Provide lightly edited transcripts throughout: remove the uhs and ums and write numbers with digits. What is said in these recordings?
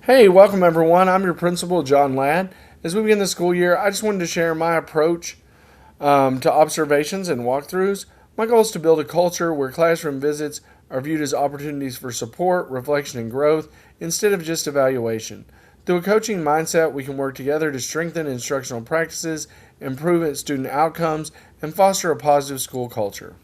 Hey, welcome everyone. I'm your principal, John Ladd. As we begin the school year, I just wanted to share my approach to observations and walkthroughs. My goal is to build a culture where classroom visits are viewed as opportunities for support, reflection, and growth instead of just evaluation. Through a coaching mindset, we can work together to strengthen instructional practices, improve student outcomes, and foster a positive school culture.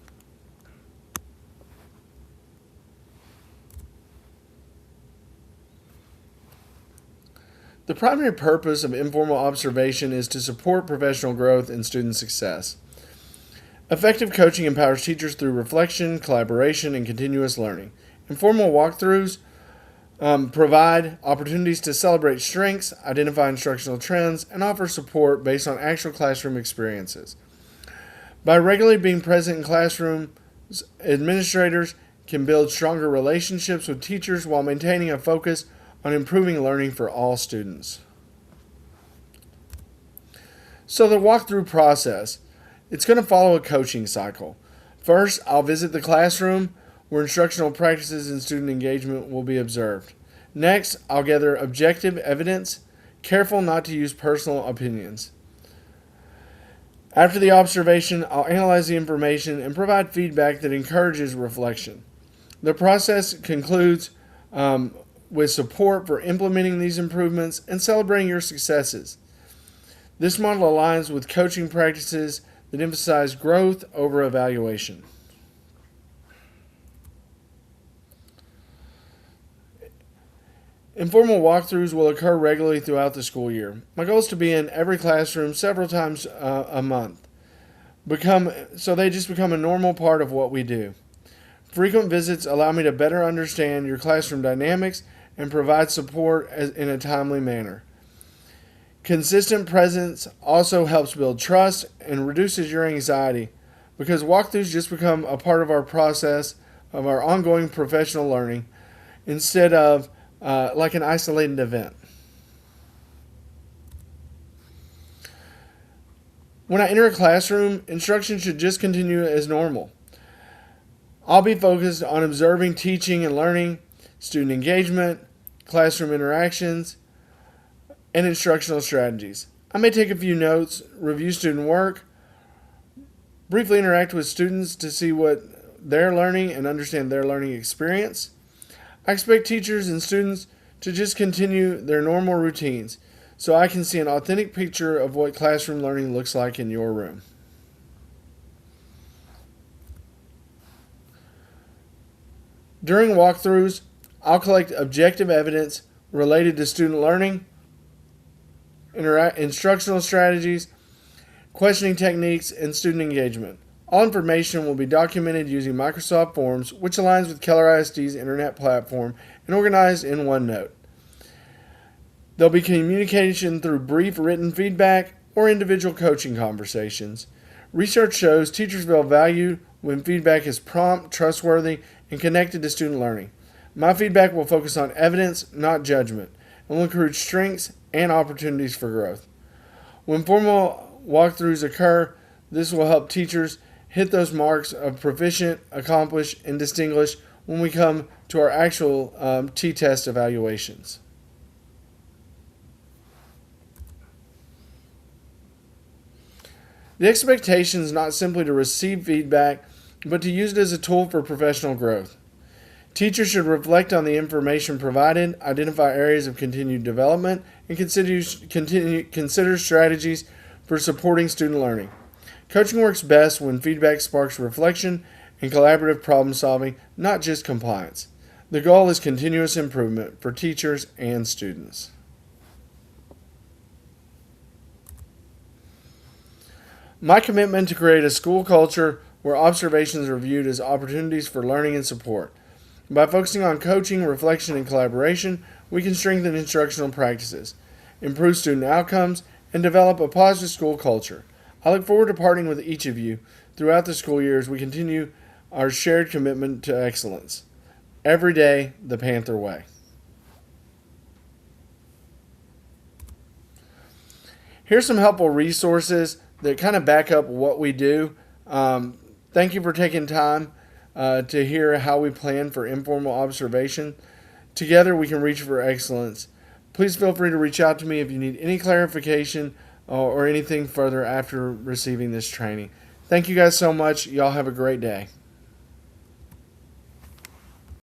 The primary purpose of informal observation is to support professional growth and student success. Effective coaching empowers teachers through reflection, collaboration, and continuous learning. Informal walkthroughs provide opportunities to celebrate strengths, identify instructional trends, and offer support based on actual classroom experiences. By regularly being present in classrooms, administrators can build stronger relationships with teachers while maintaining a focus on improving learning for all students. So the walkthrough process, it's going to follow a coaching cycle. First, I'll visit the classroom where instructional practices and student engagement will be observed. Next, I'll gather objective evidence, careful not to use personal opinions. After the observation, I'll analyze the information and provide feedback that encourages reflection. The process concludes with support for implementing these improvements and celebrating your successes. This model aligns with coaching practices that emphasize growth over evaluation. Informal walkthroughs will occur regularly throughout the school year. My goal is to be in every classroom several times a month. So they just become a normal part of what we do. Frequent visits allow me to better understand your classroom dynamics and provide support in a timely manner. Consistent presence also helps build trust and reduces your anxiety because walkthroughs just become a part of our process of our ongoing professional learning instead of like an isolated event. When I enter a classroom, instruction should just continue as normal. I'll be focused on observing teaching and learning, student engagement, classroom interactions, and instructional strategies. I may take a few notes, review student work, briefly interact with students to see what they're learning and understand their learning experience. I expect teachers and students to just continue their normal routines so I can see an authentic picture of what classroom learning looks like in your room. During walkthroughs, I'll collect objective evidence related to student learning, instructional strategies, questioning techniques, and student engagement. All information will be documented using Microsoft Forms, which aligns with Keller ISD's internet platform and organized in OneNote. There'll be communication through brief written feedback or individual coaching conversations. Research shows teachers feel valued when feedback is prompt, trustworthy, and connected to student learning. My feedback will focus on evidence, not judgment, and will encourage strengths and opportunities for growth. When formal walkthroughs occur, this will help teachers hit those marks of proficient, accomplished, and distinguished when we come to our actual T-test evaluations. The expectation is not simply to receive feedback, but to use it as a tool for professional growth. Teachers should reflect on the information provided, identify areas of continued development, and consider strategies for supporting student learning. Coaching works best when feedback sparks reflection and collaborative problem solving, not just compliance. The goal is continuous improvement for teachers and students. My commitment to create a school culture where observations are viewed as opportunities for learning and support. By focusing on coaching, reflection, and collaboration, we can strengthen instructional practices, improve student outcomes, and develop a positive school culture. I look forward to partnering with each of you throughout the school year as we continue our shared commitment to excellence. Every day, the Panther way. Here's some helpful resources that kind of back up what we do. Thank you for taking time to hear how we plan for informal observation. Together we can reach for excellence Please feel free to reach out to me if you need any clarification or anything further after receiving this training. Thank you guys so much. Y'all have a great day.